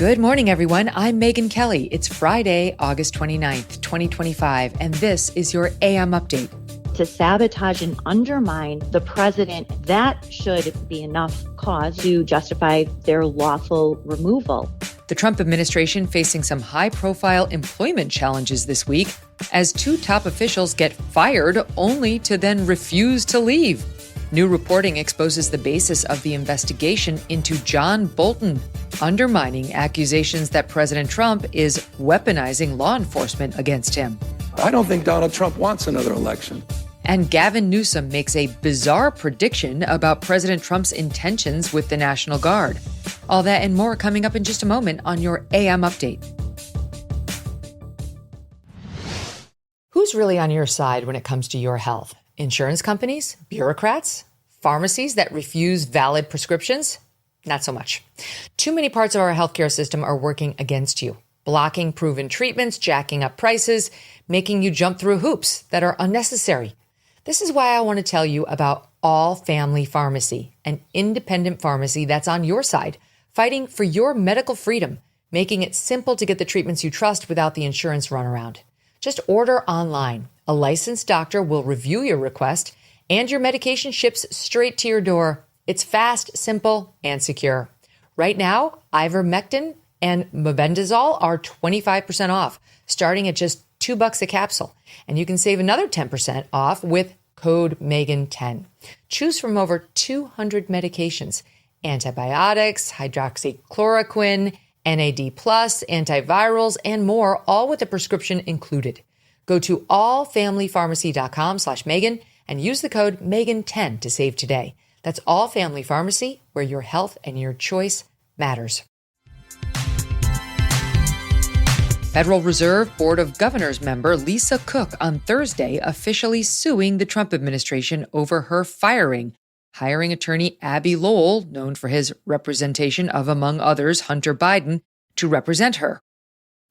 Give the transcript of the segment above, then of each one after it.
Good morning, everyone. I'm Megyn Kelly. It's Friday, August 29th, 2025, and this is your AM update. To sabotage and undermine the president, that should be enough cause to justify their lawful removal. The Trump administration facing some high-profile employment challenges this week as two top officials get fired only to then refuse to leave. New reporting exposes the basis of the investigation into John Bolton, undermining accusations that President Trump is weaponizing law enforcement against him. I don't think Donald Trump wants another election. And Gavin Newsom makes a bizarre prediction about President Trump's intentions with the National Guard. All that and more coming up in just a moment on your AM update. Who's really on your side when it comes to your health? Insurance companies? Bureaucrats? Pharmacies that refuse valid prescriptions? Not so much. Too many parts of our healthcare system are working against you, blocking proven treatments, jacking up prices, making you jump through hoops that are unnecessary. This is why I want to tell you about All Family Pharmacy, an independent pharmacy that's on your side, fighting for your medical freedom, making it simple to get the treatments you trust without the insurance runaround. Just order online. A licensed doctor will review your request, and your medication ships straight to your door. It's fast, simple, and secure. Right now, ivermectin and mebendazole are 25% off, starting at just $2 a capsule. And you can save another 10% off with code Megyn10. Choose from over 200 medications: antibiotics, hydroxychloroquine, NAD+, antivirals, and more, all with a prescription included. Go to allfamilypharmacy.com/Megyn and use the code Megyn10 to save today. That's All Family Pharmacy, where your health and your choice matters. Federal Reserve Board of Governors member Lisa Cook on Thursday officially suing the Trump administration over her firing, hiring attorney Abbe Lowell, known for his representation of, among others, Hunter Biden, to represent her.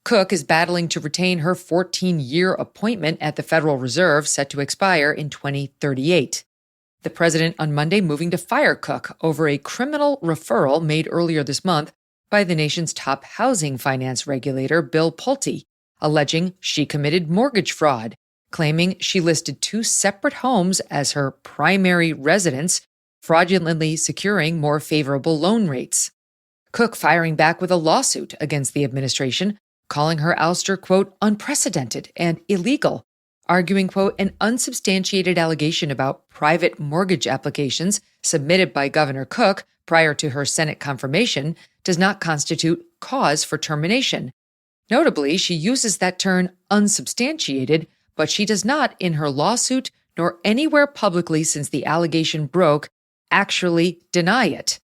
Cook is battling to retain her 14-year appointment at the Federal Reserve, set to expire in 2038. The president on Monday moving to fire Cook over a criminal referral made earlier this month by the nation's top housing finance regulator, Bill Pulte, alleging she committed mortgage fraud, claiming she listed two separate homes as her primary residence, fraudulently securing more favorable loan rates. Cook firing back with a lawsuit against the administration, calling her ouster, quote, unprecedented and illegal, arguing, quote, an unsubstantiated allegation about private mortgage applications submitted by Governor Cook prior to her Senate confirmation does not constitute cause for termination. Notably, she uses that term unsubstantiated, but she does not, in her lawsuit, nor anywhere publicly since the allegation broke, actually deny it.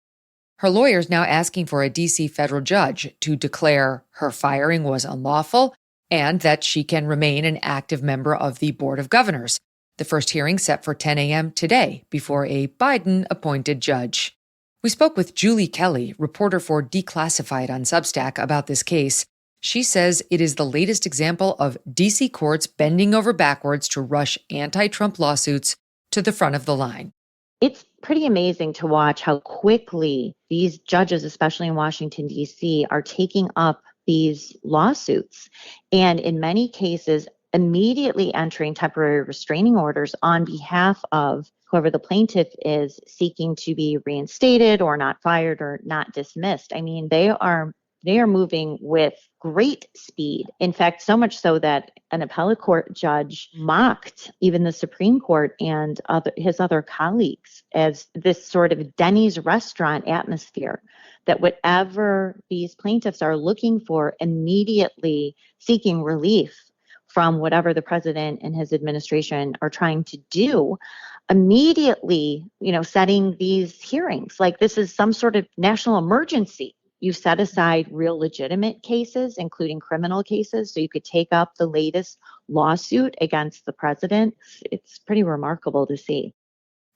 Her lawyer is now asking for a D.C. federal judge to declare her firing was unlawful and that she can remain an active member of the Board of Governors. The first hearing set for 10 a.m. today before a Biden-appointed judge. We spoke with Julie Kelly, reporter for Declassified on Substack, about this case. She says it is the latest example of D.C. courts bending over backwards to rush anti-Trump lawsuits to the front of the line. It's pretty amazing to watch how quickly these judges, especially in Washington, D.C., are taking up these lawsuits. And in many cases, immediately entering temporary restraining orders on behalf of whoever the plaintiff is seeking to be reinstated or not fired or not dismissed. I mean, they are moving with great speed. In fact, so much so that an appellate court judge mocked even the Supreme Court and his other colleagues as this sort of Denny's restaurant atmosphere, that whatever these plaintiffs are looking for, immediately seeking relief from whatever the president and his administration are trying to do, immediately, setting these hearings like this is some sort of national emergency. You set aside real legitimate cases, including criminal cases, so you could take up the latest lawsuit against the president. It's pretty remarkable to see.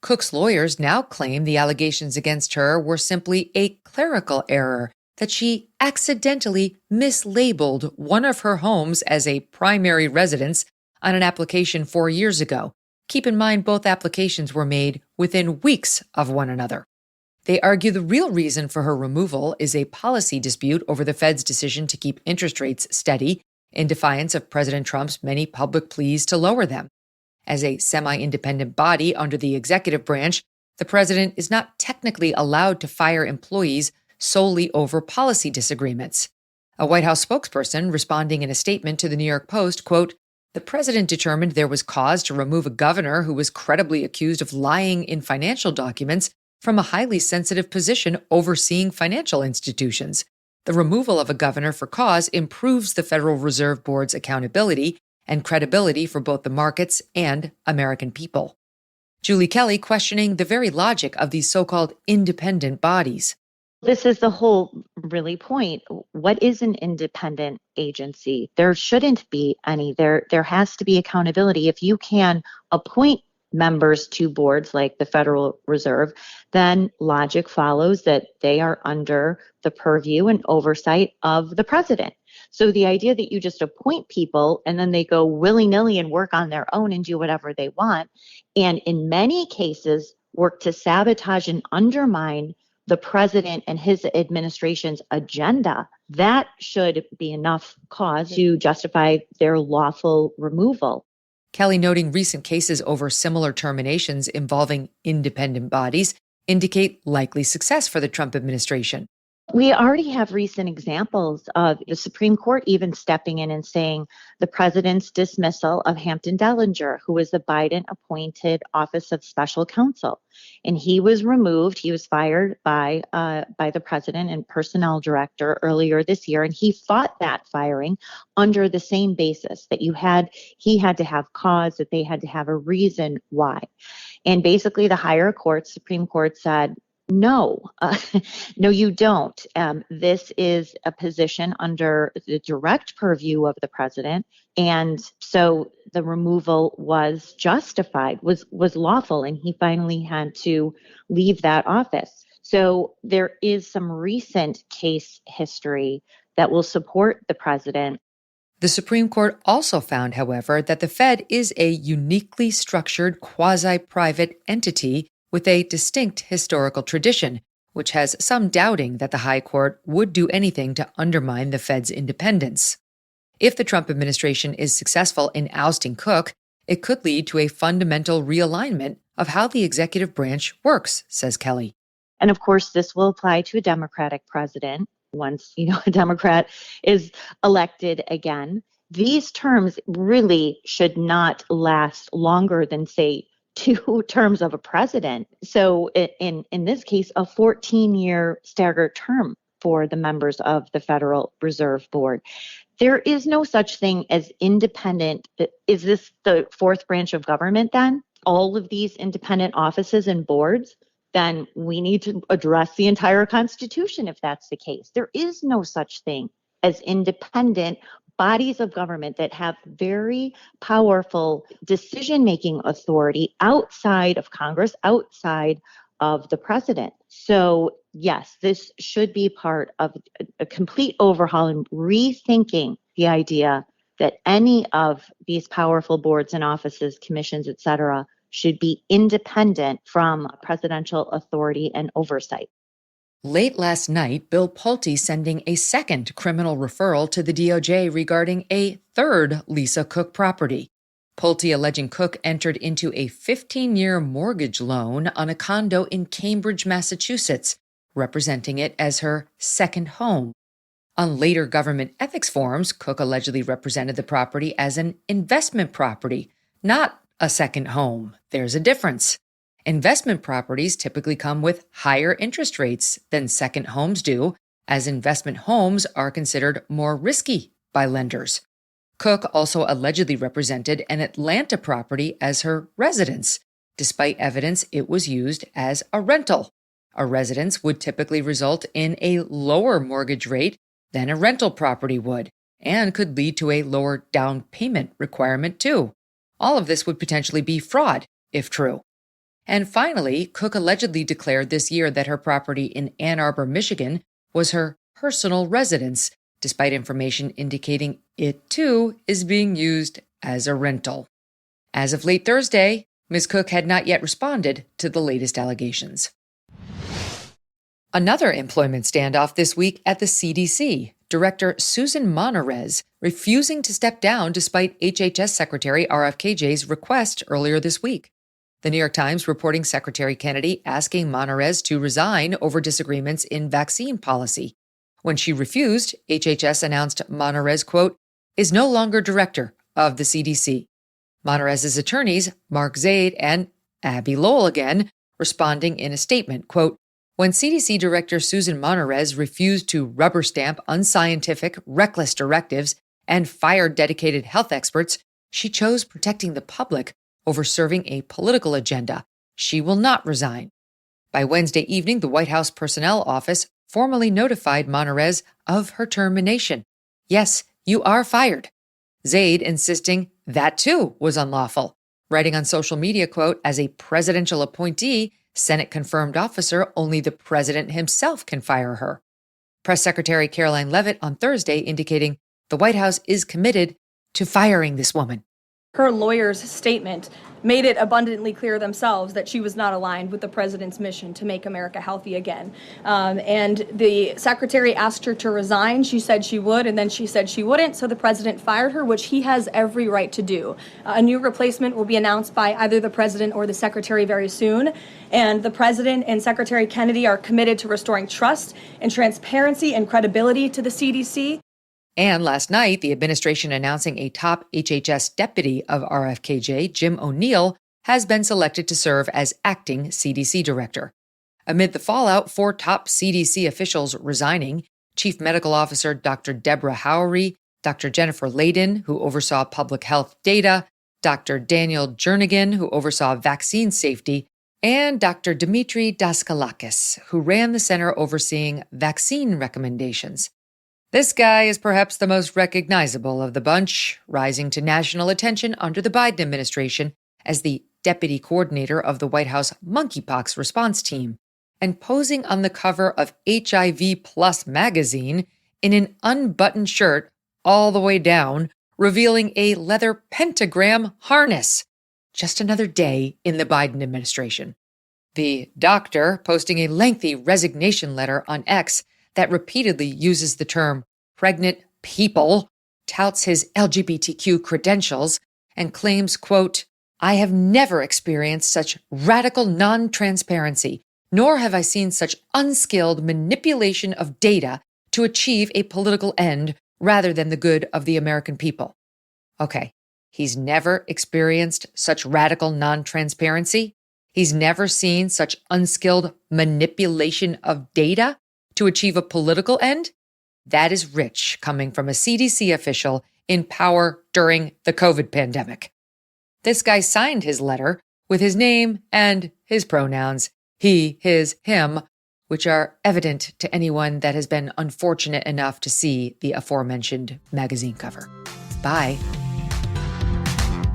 Cook's lawyers now claim the allegations against her were simply a clerical error, that she accidentally mislabeled one of her homes as a primary residence on an application 4 years ago. Keep in mind, both applications were made within weeks of one another. They argue the real reason for her removal is a policy dispute over the Fed's decision to keep interest rates steady in defiance of President Trump's many public pleas to lower them. As a semi-independent body under the executive branch, the president is not technically allowed to fire employees solely over policy disagreements. A White House spokesperson responding in a statement to the New York Post, quote, "The president determined there was cause to remove a governor who was credibly accused of lying in financial documents from a highly sensitive position overseeing financial institutions. The removal of a governor for cause improves the Federal Reserve Board's accountability and credibility for both the markets and American people." Julie Kelly questioning the very logic of these so-called independent bodies. This is the whole really point. What is an independent agency? There shouldn't be any. There has to be accountability. If you can appoint members to boards like the Federal Reserve, then logic follows that they are under the purview and oversight of the president. So the idea that you just appoint people and then they go willy-nilly and work on their own and do whatever they want, and in many cases work to sabotage and undermine the president and his administration's agenda, that should be enough cause to justify their lawful removal. Kelly noting recent cases over similar terminations involving independent bodies indicate likely success for the Trump administration. We already have recent examples of the Supreme Court even stepping in and saying the president's dismissal of Hampton Dellinger, who was the Biden-appointed Office of Special Counsel. And he was removed. He was fired by the president and personnel director earlier this year. And he fought that firing under the same basis that he had to have cause, that they had to have a reason why. And basically the higher court, Supreme Court, said, no, you don't. This is a position under the direct purview of the president. And so the removal was justified, was lawful, and he finally had to leave that office. So there is some recent case history that will support the president. The Supreme Court also found, however, that the Fed is a uniquely structured quasi-private entity with a distinct historical tradition, which has some doubting that the High Court would do anything to undermine the Fed's independence. If the Trump administration is successful in ousting Cook, it could lead to a fundamental realignment of how the executive branch works, says Kelly. And of course, this will apply to a Democratic president once, a Democrat is elected again. These terms really should not last longer than, say, 2 terms of a president. So in this case, a 14-year staggered term for the members of the Federal Reserve Board. There is no such thing as independent. Is this the fourth branch of government then? All of these independent offices and boards? Then we need to address the entire Constitution if that's the case. There is no such thing as independent bodies of government that have very powerful decision-making authority outside of Congress, outside of the president. So yes, this should be part of a complete overhaul and rethinking the idea that any of these powerful boards and offices, commissions, et cetera, should be independent from presidential authority and oversight. Late last night, Bill Pulte sending a second criminal referral to the DOJ regarding a third Lisa Cook property. Pulte alleging Cook entered into a 15-year mortgage loan on a condo in Cambridge, Massachusetts, representing it as her second home. On later government ethics forums, Cook allegedly represented the property as an investment property, not a second home. There's a difference. Investment properties typically come with higher interest rates than second homes do, as investment homes are considered more risky by lenders. Cook also allegedly represented an Atlanta property as her residence, despite evidence it was used as a rental. A residence would typically result in a lower mortgage rate than a rental property would, and could lead to a lower down payment requirement too. All of this would potentially be fraud, if true. And finally, Cook allegedly declared this year that her property in Ann Arbor, Michigan, was her personal residence, despite information indicating it too is being used as a rental. As of late Thursday, Ms. Cook had not yet responded to the latest allegations. Another employment standoff this week at the CDC. Director Susan Monterez refusing to step down despite HHS Secretary RFKJ's request earlier this week. The New York Times reporting Secretary Kennedy asking Monterez to resign over disagreements in vaccine policy. When she refused, HHS announced Monterez, quote, is no longer director of the CDC. Monterez's attorneys, Mark Zaid and Abby Lowell again, responding in a statement, quote, when CDC Director Susan Monterez refused to rubber stamp unscientific, reckless directives and fired dedicated health experts, she chose protecting the public over serving a political agenda. She will not resign. By Wednesday evening, the White House Personnel Office formally notified Monterez of her termination. Yes, you are fired. Zaid insisting that too was unlawful, writing on social media, quote, as a presidential appointee, Senate-confirmed officer, only the president himself can fire her. Press Secretary Caroline Leavitt on Thursday indicating the White House is committed to firing this woman. Her lawyer's statement made it abundantly clear themselves that she was not aligned with the president's mission to make America healthy again. And the secretary asked her to resign. She said she would, and then she said she wouldn't. So the president fired her, which he has every right to do. A new replacement will be announced by either the president or the secretary very soon. And the president and Secretary Kennedy are committed to restoring trust and transparency and credibility to the CDC. And last night, the administration announcing a top HHS deputy of RFKJ, Jim O'Neill, has been selected to serve as acting CDC director. Amid the fallout, 4 top CDC officials resigning, Chief Medical Officer Dr. Deborah Howery, Dr. Jennifer Layden, who oversaw public health data, Dr. Daniel Jernigan, who oversaw vaccine safety, and Dr. Dimitri Daskalakis, who ran the center overseeing vaccine recommendations. This guy is perhaps the most recognizable of the bunch, rising to national attention under the Biden administration as the deputy coordinator of the White House monkeypox response team, and posing on the cover of HIV Plus magazine in an unbuttoned shirt all the way down, revealing a leather pentagram harness. Just another day in the Biden administration. The doctor posting a lengthy resignation letter on X that repeatedly uses the term pregnant people, touts his LGBTQ credentials, and claims, quote, I have never experienced such radical non-transparency, nor have I seen such unskilled manipulation of data to achieve a political end rather than the good of the American people. Okay, he's never experienced such radical non-transparency. He's never seen such unskilled manipulation of data to achieve a political end? That is rich coming from a CDC official in power during the COVID pandemic. This guy signed his letter with his name and his pronouns, he, his, him, which are evident to anyone that has been unfortunate enough to see the aforementioned magazine cover. Bye.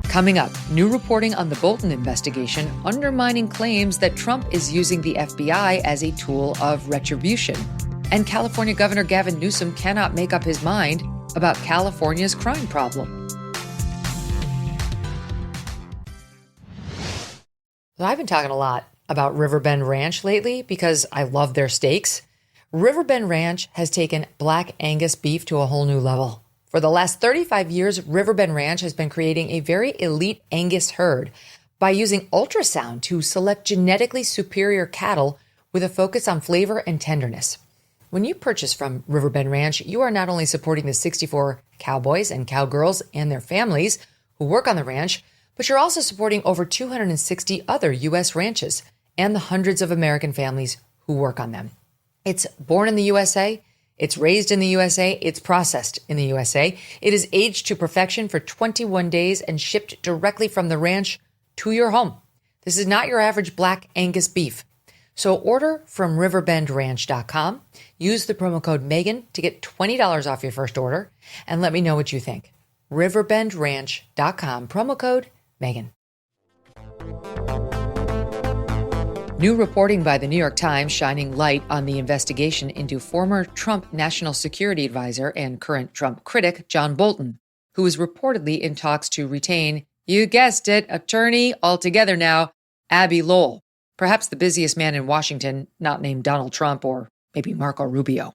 Coming up, new reporting on the Bolton investigation undermining claims that Trump is using the FBI as a tool of retribution. And California Governor Gavin Newsom cannot make up his mind about California's crime problem. Well, I've been talking a lot about Riverbend Ranch lately because I love their steaks. Riverbend Ranch has taken Black Angus beef to a whole new level. For the last 35 years, Riverbend Ranch has been creating a very elite Angus herd by using ultrasound to select genetically superior cattle with a focus on flavor and tenderness. When you purchase from Riverbend Ranch, you are not only supporting the 64 cowboys and cowgirls and their families who work on the ranch, but you're also supporting over 260 other U.S. ranches and the hundreds of American families who work on them. It's born in the USA. It's raised in the USA. It's processed in the USA. It is aged to perfection for 21 days and shipped directly from the ranch to your home. This is not your average Black Angus beef. So order from riverbendranch.com. Use the promo code Megyn to get $20 off your first order and let me know what you think. riverbendranch.com, promo code Megyn. New reporting by the New York Times shining light on the investigation into former Trump National Security Advisor and current Trump critic John Bolton, who is reportedly in talks to retain, you guessed it, attorney altogether now, Abby Lowell, Perhaps the busiest man in Washington, not named Donald Trump or maybe Marco Rubio.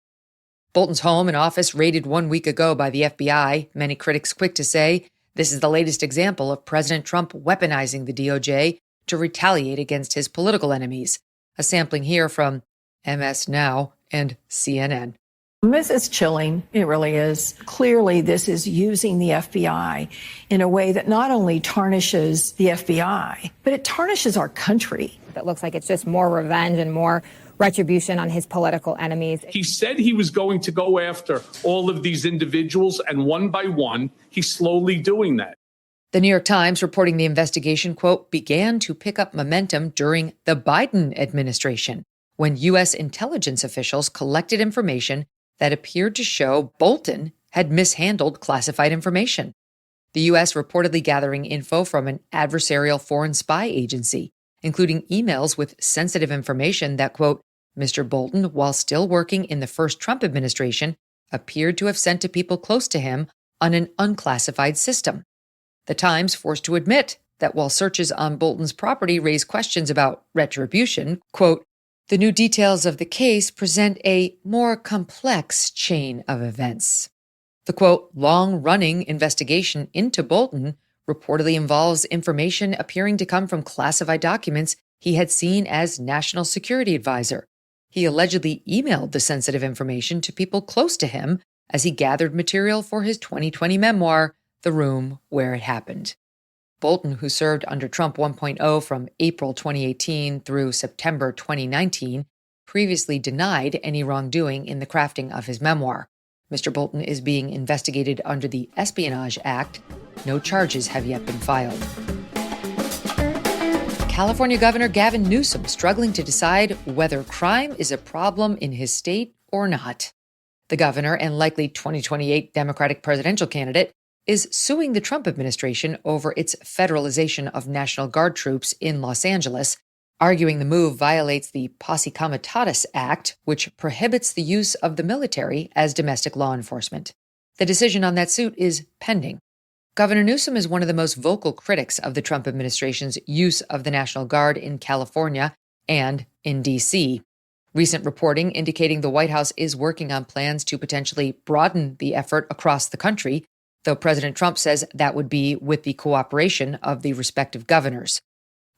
Bolton's home and office raided 1 week ago by the FBI, many critics quick to say this is the latest example of President Trump weaponizing the DOJ to retaliate against his political enemies. A sampling here from MS Now and CNN. This is chilling. It really is. Clearly, this is using the FBI in a way that not only tarnishes the FBI, but it tarnishes our country. It looks like it's just more revenge and more retribution on his political enemies. He said he was going to go after all of these individuals, and one by one, he's slowly doing that. The New York Times reporting the investigation, quote, began to pick up momentum during the Biden administration, when U.S. intelligence officials collected information that appeared to show Bolton had mishandled classified information. The U.S. reportedly gathering info from an adversarial foreign spy agency, including emails with sensitive information that, quote, Mr. Bolton, while still working in the first Trump administration, appeared to have sent to people close to him on an unclassified system. The Times forced to admit that while searches on Bolton's property raise questions about retribution, quote, the new details of the case present a more complex chain of events. The, quote, long-running investigation into Bolton reportedly involves information appearing to come from classified documents he had seen as national security advisor. He allegedly emailed the sensitive information to people close to him as he gathered material for his 2020 memoir, The Room Where It Happened. Bolton, who served under Trump 1.0 from April 2018 through September 2019, previously denied any wrongdoing in the crafting of his memoir. Mr. Bolton is being investigated under the Espionage Act. No charges have yet been filed. California Governor Gavin Newsom struggling to decide whether crime is a problem in his state or not. The governor and likely 2028 Democratic presidential candidate is suing the Trump administration over its federalization of National Guard troops in Los Angeles, arguing the move violates the Posse Comitatus Act, which prohibits the use of the military as domestic law enforcement. The decision on that suit is pending. Governor Newsom is one of the most vocal critics of the Trump administration's use of the National Guard in California and in D.C. Recent reporting indicating the White House is working on plans to potentially broaden the effort across the country, though President Trump says that would be with the cooperation of the respective governors.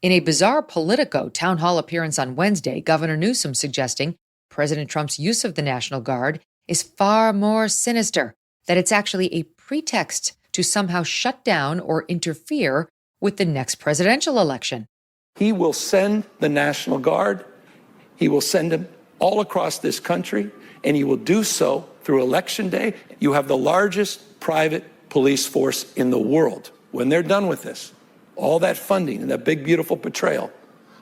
In a bizarre Politico town hall appearance on Wednesday, Governor Newsom suggesting President Trump's use of the National Guard is far more sinister, that it's actually a pretext to somehow shut down or interfere with the next presidential election. He will send the National Guard. He will send them all across this country, and he will do so through Election Day. You have the largest private police force in the world. When they're done with this, all that funding and that big, beautiful portrayal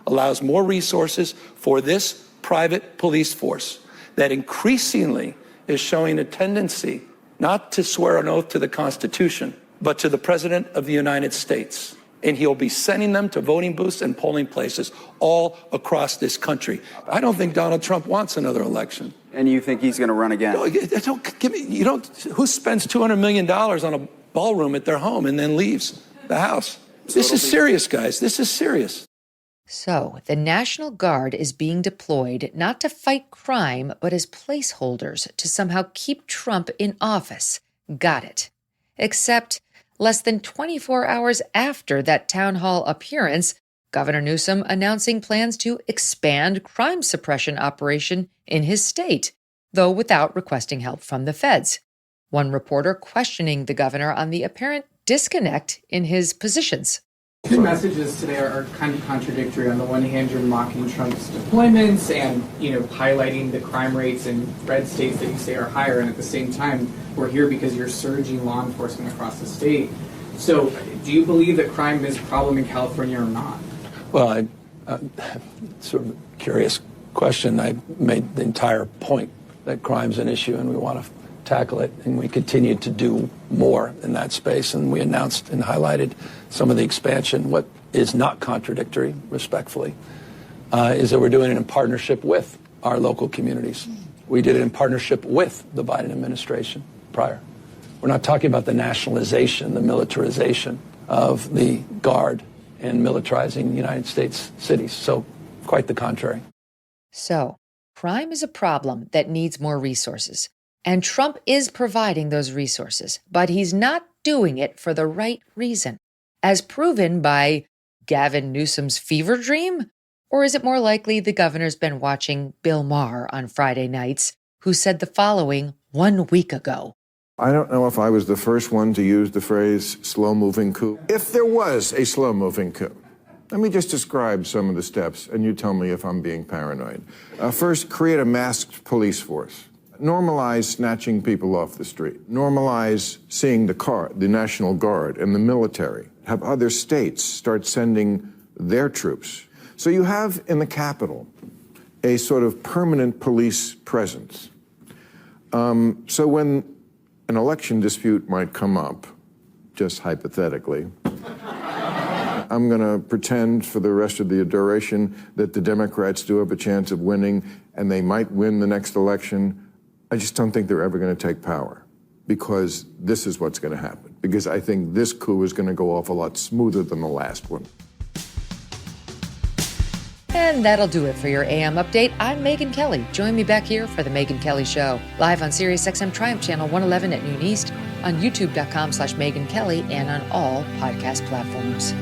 allows more resources for this private police force that increasingly is showing a tendency not to swear an oath to the Constitution, but to the President of the United States. And he'll be sending them to voting booths and polling places all across this country. I don't think Donald Trump wants another election. And you think he's going to run again? No, who spends $200 million on a ballroom at their home and then leaves the house? This is serious, guys. This is serious. So, the National Guard is being deployed not to fight crime, but as placeholders to somehow keep Trump in office. Got it. Except, less than 24 hours after that town hall appearance, Governor Newsom announcing plans to expand crime suppression operation in his state, though without requesting help from the feds. One reporter questioning the governor on the apparent disconnect in his positions. Two messages today are kind of contradictory. On the one hand, you're mocking Trump's deployments and, highlighting the crime rates in red states that you say are higher. And at the same time, we're here because you're surging law enforcement across the state. So do you believe that crime is a problem in California or not? Well, sort of a curious question. I made the entire point that crime's an issue and we want to tackle it, and we continue to do more in that space. And we announced and highlighted some of the expansion. What is not contradictory, respectfully, is that we're doing it in partnership with our local communities. We did it in partnership with the Biden administration prior. We're not talking about the nationalization, the militarization of the Guard and militarizing the United States cities. So Quite the contrary. So, crime is a problem that needs more resources. And Trump is providing those resources, but he's not doing it for the right reason, as proven by Gavin Newsom's fever dream? Or is it more likely the governor's been watching Bill Maher on Friday nights, who said the following 1 week ago? I don't know if I was the first one to use the phrase slow-moving coup. If there was a slow-moving coup, let me just describe some of the steps, and you tell me if I'm being paranoid. First, create a masked police force. Normalize snatching people off the street. Normalize seeing the National Guard and the military. Have other states start sending their troops. So you have in the Capitol a sort of permanent police presence. So when an election dispute might come up, just hypothetically, I'm going to pretend for the rest of the duration that the Democrats do have a chance of winning, and they might win the next election. I just don't think they're ever going to take power, because this is what's going to happen. Because I think this coup is going to go off a lot smoother than the last one. And that'll do it for your AM update. I'm Megyn Kelly. Join me back here for the Megyn Kelly Show, live on SiriusXM Triumph Channel 111 at noon East, on youtube.com/Megyn Kelly, and on all podcast platforms.